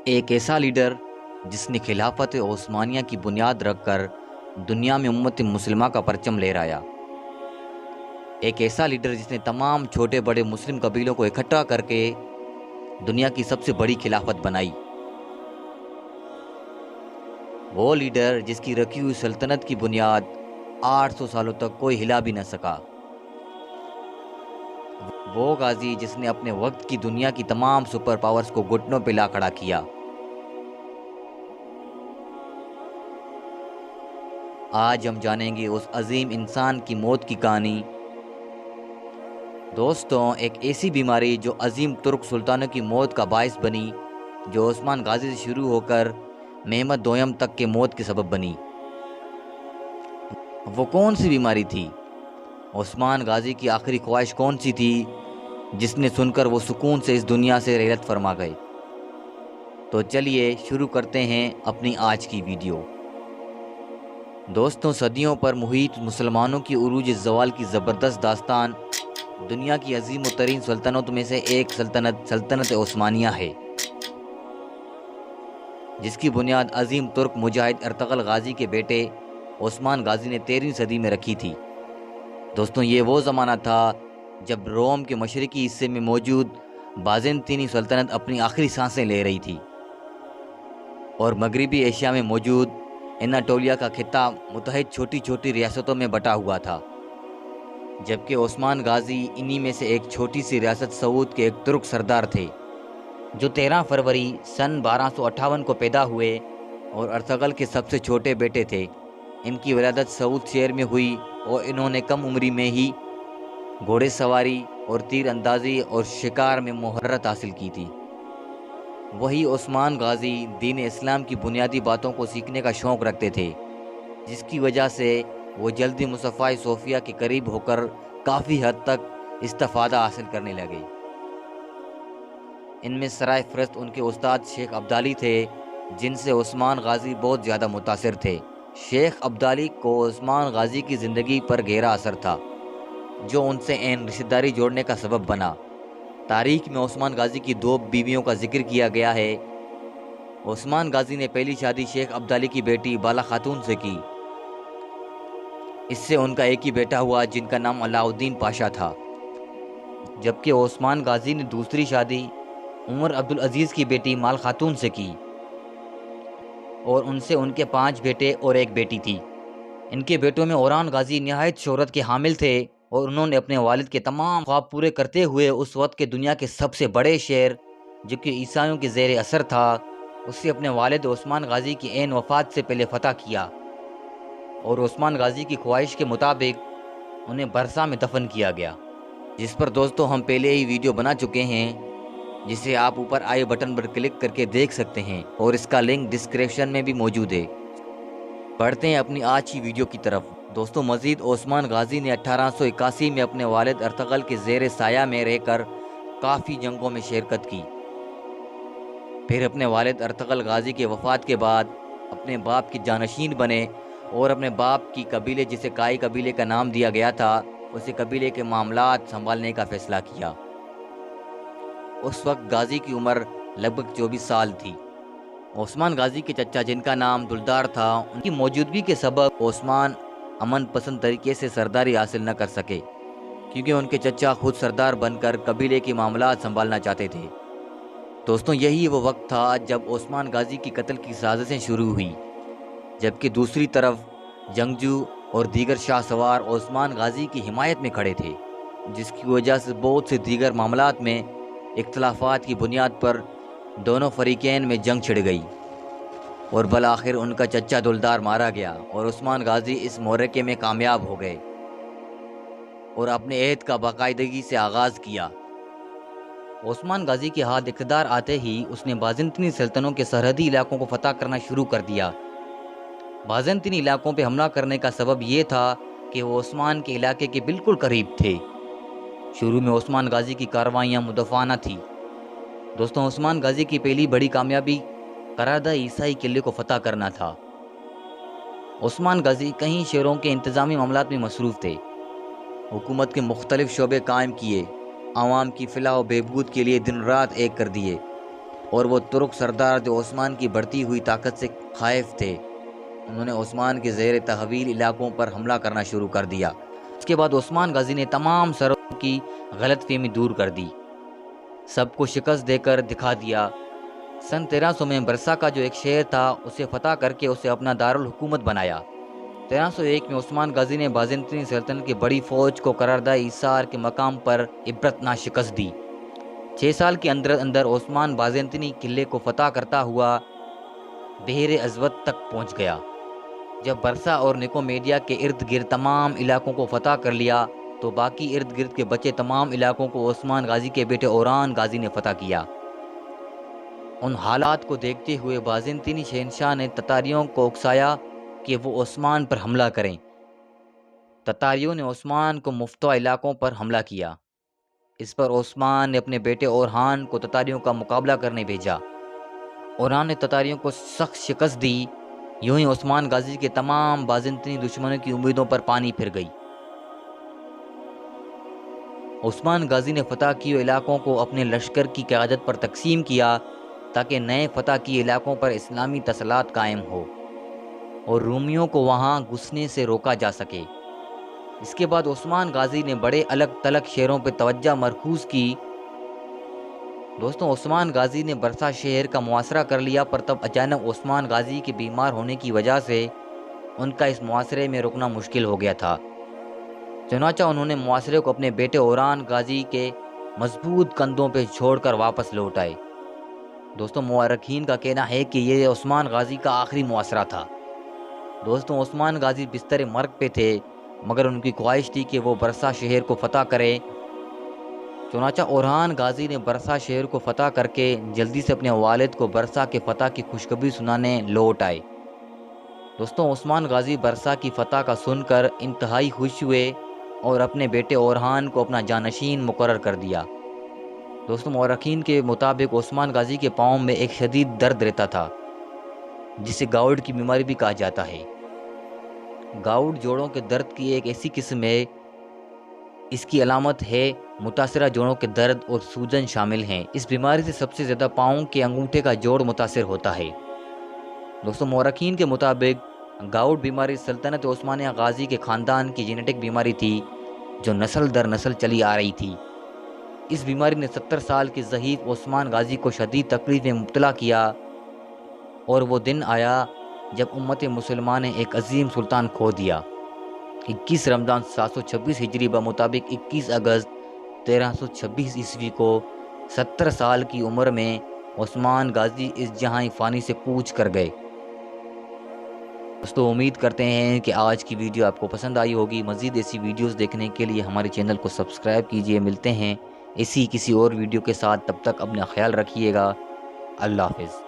ایک ایسا لیڈر جس نے خلافت عثمانیہ کی بنیاد رکھ کر دنیا میں امت مسلمہ کا پرچم لہرایا۔ ایک ایسا لیڈر جس نے تمام چھوٹے بڑے مسلم قبیلوں کو اکٹھا کر کے دنیا کی سب سے بڑی خلافت بنائی۔ وہ لیڈر جس کی رکھی ہوئی سلطنت کی بنیاد 800 سالوں تک کوئی ہلا بھی نہ سکا۔ وہ غازی جس نے اپنے وقت کی دنیا کی تمام سپر پاورز کو گھٹنوں پہ لا کھڑا کیا۔ آج ہم جانیں گے اس عظیم انسان کی موت کی کہانی۔ دوستوں، ایک ایسی بیماری جو عظیم ترک سلطانوں کی موت کا باعث بنی، جو عثمان غازی سے شروع ہو کر محمد دوئم تک کے موت کے سبب بنی۔ وہ کون سی بیماری تھی؟ عثمان غازی کی آخری خواہش کون سی تھی جس نے سن کر وہ سکون سے اس دنیا سے رحلت فرما گئے؟ تو چلیے شروع کرتے ہیں اپنی آج کی ویڈیو۔ دوستوں، صدیوں پر محیط مسلمانوں کی عروج زوال کی زبردست داستان دنیا کی عظیم و ترین سلطنتوں میں سے ایک سلطنت عثمانیہ ہے، جس کی بنیاد عظیم ترک مجاہد ارطغرل غازی کے بیٹے عثمان غازی نے 13ویں صدی میں رکھی تھی۔ دوستوں، یہ وہ زمانہ تھا جب روم کے مشرقی حصے میں موجود بازنطینی سلطنت اپنی آخری سانسیں لے رہی تھی، اور مغربی ایشیا میں موجود اناٹولیا کا خطہ متحد چھوٹی چھوٹی ریاستوں میں بٹا ہوا تھا، جبکہ عثمان غازی انہی میں سے ایک چھوٹی سی ریاست سعود کے ایک ترک سردار تھے، جو 13 فروری سن 1258 کو پیدا ہوئے اور ارطغرل کے سب سے چھوٹے بیٹے تھے۔ ان کی ولادت سعود شہر میں ہوئی اور انہوں نے کم عمری میں ہی گھوڑے سواری اور تیر اندازی اور شکار میں مہارت حاصل کی تھی۔ وہی عثمان غازی دین اسلام کی بنیادی باتوں کو سیکھنے کا شوق رکھتے تھے، جس کی وجہ سے وہ جلدی مصطفیٰ صوفیہ کے قریب ہو کر کافی حد تک استفادہ حاصل کرنے لگے۔ ان میں سرائے فہرست ان کے استاد شیخ عبدالی تھے، جن سے عثمان غازی بہت زیادہ متاثر تھے۔ شیخ عبدالی کو عثمان غازی کی زندگی پر گہرا اثر تھا، جو ان سے عین رشتہ داری جوڑنے کا سبب بنا۔ تاریخ میں عثمان غازی کی 2 بیویوں کا ذکر کیا گیا ہے۔ عثمان غازی نے پہلی شادی شیخ عبدالی کی بیٹی بالا خاتون سے کی۔ اس سے ان کا ایک ہی بیٹا ہوا جن کا نام علاء الدین پاشا تھا، جبکہ عثمان غازی نے دوسری شادی عمر عبدالعزیز کی بیٹی مال خاتون سے کی، اور ان سے ان کے 5 بیٹے اور ایک بیٹی تھی۔ ان کے بیٹوں میں اوران غازی نہایت شہرت کے حامل تھے، اور انہوں نے اپنے والد کے تمام خواب پورے کرتے ہوئے اس وقت کے دنیا کے سب سے بڑے شہر، جو کہ عیسائیوں کے زیر اثر تھا، اسے اپنے والد عثمان غازی کی عین وفات سے پہلے فتح کیا، اور عثمان غازی کی خواہش کے مطابق انہیں برسا میں دفن کیا گیا، جس پر دوستوں ہم پہلے ہی ویڈیو بنا چکے ہیں، جسے آپ اوپر آئی بٹن پر کلک کر کے دیکھ سکتے ہیں، اور اس کا لنک ڈسکرپشن میں بھی موجود ہے۔ پڑھتے ہیں اپنی آج کی ویڈیو کی طرف۔ دوستوں، مزید عثمان غازی نے 1881 میں اپنے والد ارطغرل کے زیر سایہ میں رہ کر کافی جنگوں میں شرکت کی۔ پھر اپنے والد ارطغرل غازی کے وفات کے بعد اپنے باپ کے جانشین بنے، اور اپنے باپ کی قبیلے، جسے کائی قبیلے کا نام دیا گیا تھا، اسے قبیلے کے معاملات سنبھالنے کا فیصلہ کیا۔ اس وقت غازی کی عمر لگ بھگ 24 سال تھی۔ عثمان غازی کے چچا، جن کا نام دلدار تھا، ان کی موجودگی کے سبب عثمان امن پسند طریقے سے سرداری حاصل نہ کر سکے، کیونکہ ان کے چچا خود سردار بن کر قبیلے کے معاملات سنبھالنا چاہتے تھے۔ دوستوں، یہی وہ وقت تھا جب عثمان غازی کی قتل کی سازشیں شروع ہوئی، جبکہ دوسری طرف جنگجو اور دیگر شاہ سوار عثمان غازی کی حمایت میں کھڑے تھے، جس کی وجہ سے بہت سے دیگر معاملات میں اختلافات کی بنیاد پر دونوں فریقین میں جنگ چھڑ گئی، اور بالآخر ان کا چچا دلدار مارا گیا، اور عثمان غازی اس معرکے میں کامیاب ہو گئے اور اپنے عہد کا باقاعدگی سے آغاز کیا۔ عثمان غازی کے ہاتھ اقتدار آتے ہی اس نے بازنطینی سلطنتوں کے سرحدی علاقوں کو فتح کرنا شروع کر دیا۔ بازنطینی علاقوں پہ حملہ کرنے کا سبب یہ تھا کہ وہ عثمان کے علاقے کے بالکل قریب تھے۔ شروع میں عثمان غازی کی کارروائیاں مدافعانہ تھیں۔ دوستوں، عثمان غازی کی پہلی بڑی کامیابی قراردہ عیسائی قلعے کو فتح کرنا تھا۔ عثمان غازی کئی شہروں کے انتظامی معاملات میں مصروف تھے، حکومت کے مختلف شعبے قائم کیے، عوام کی فلاح و بہبود کے لیے دن رات ایک کر دیے، اور وہ ترک سردار جو عثمان کی بڑھتی ہوئی طاقت سے خائف تھے، انہوں نے عثمان کے زیر تحویل علاقوں پر حملہ کرنا شروع کر دیا۔ اس کے بعد عثمان غازی نے تمام سروں کی غلط فہمی دور کر دی، سب کو شکست دے کر دکھا دیا۔ سن 1300 میں برسا کا جو ایک شہر تھا اسے فتح کر کے اسے اپنا دارالحکومت بنایا۔ 1301 میں عثمان غازی نے بازنطینی سلطنت کی بڑی فوج کو قرارداد ایثار کے مقام پر عبرتناک شکست دی۔ 6 سال کے اندر اندر عثمان بازنطینی قلعے کو فتح کرتا ہوا بحر اسود تک پہنچ گیا۔ جب برسا اور نکومیڈیا کے ارد گرد تمام علاقوں کو فتح کر لیا تو باقی ارد گرد کے بچے تمام علاقوں کو عثمان غازی کے بیٹے اوران غازی نے فتح کیا۔ ان حالات کو دیکھتے ہوئے بازنطینی شہنشاہ نے تتاریوں کو اکسایا کہ وہ عثمان پر حملہ کریں۔ تتاریوں نے عثمان کو مفتوح علاقوں پر حملہ کیا۔ اس پر عثمان نے اپنے بیٹے اورہان کو تتاریوں کا مقابلہ کرنے بھیجا۔ اوران نے تتاریوں کو سخت شکست دی۔ یوں ہی عثمان غازی کے تمام بازنطینی دشمنوں کی امیدوں پر پانی پھر گئی۔ عثمان غازی نے فتح کیے علاقوں کو اپنے لشکر کی قیادت پر تقسیم کیا تاکہ نئے فتح کیے علاقوں پر اسلامی تسلط قائم ہو اور رومیوں کو وہاں گھسنے سے روکا جا سکے۔ اس کے بعد عثمان غازی نے بڑے الگ تلگ شہروں پر توجہ مرکوز کی۔ دوستوں، عثمان غازی نے برسا شہر کا محاصرہ کر لیا، پر تب اچانک عثمان غازی کے بیمار ہونے کی وجہ سے ان کا اس محاصرے میں رکنا مشکل ہو گیا تھا۔ چنانچہ انہوں نے محاصرے کو اپنے بیٹے اوران غازی کے مضبوط کندھوں پہ چھوڑ کر واپس لوٹ آئے۔ دوستوں، مورخین کا کہنا ہے کہ یہ عثمان غازی کا آخری محاصرہ تھا۔ دوستوں، عثمان غازی بستر مرگ پہ تھے، مگر ان کی خواہش تھی کہ وہ برسا شہر کو فتح کرے۔ چنانچہ اوران غازی نے برسا شہر کو فتح کر کے جلدی سے اپنے والد کو برسا کے فتح کی خوشخبری سنانے لوٹ آئے۔ دوستوں، عثمان غازی برسا کی فتح کا سن کر انتہائی خوش ہوئے اور اپنے بیٹے اورہان کو اپنا جانشین مقرر کر دیا۔ دوستوں، مورخین کے مطابق عثمان غازی کے پاؤں میں ایک شدید درد رہتا تھا جسے گاؤڈ کی بیماری بھی کہا جاتا ہے۔ گاؤڈ جوڑوں کے درد کی ایک ایسی قسم ہے، اس کی علامت ہے متاثرہ جوڑوں کے درد اور سوجن شامل ہیں۔ اس بیماری سے سب سے زیادہ پاؤں کے انگوٹھے کا جوڑ متاثر ہوتا ہے۔ دوستوں، مورخین کے مطابق گاؤڈ بیماری سلطنت عثمانیہ غازی کے خاندان کی جینیٹک بیماری تھی جو نسل در نسل چلی آ رہی تھی۔ اس بیماری نے 70 سال کے ضعیف عثمان غازی کو شدید تکلیف میں مبتلا کیا، اور وہ دن آیا جب امت مسلمان نے ایک عظیم سلطان کھو دیا۔ 21 رمضان 726 ہجری بمطابق 21 اگست 1326 عیسوی کو 70 سال کی عمر میں عثمان غازی اس جہاں فانی سے کوچ کر گئے۔ دوستو، امید کرتے ہیں کہ آج کی ویڈیو آپ کو پسند آئی ہوگی۔ مزید ایسی ویڈیوز دیکھنے کے لیے ہمارے چینل کو سبسکرائب کیجیے۔ ملتے ہیں اسی کسی اور ویڈیو کے ساتھ، تب تک اپنا خیال رکھیے گا۔ اللہ حافظ۔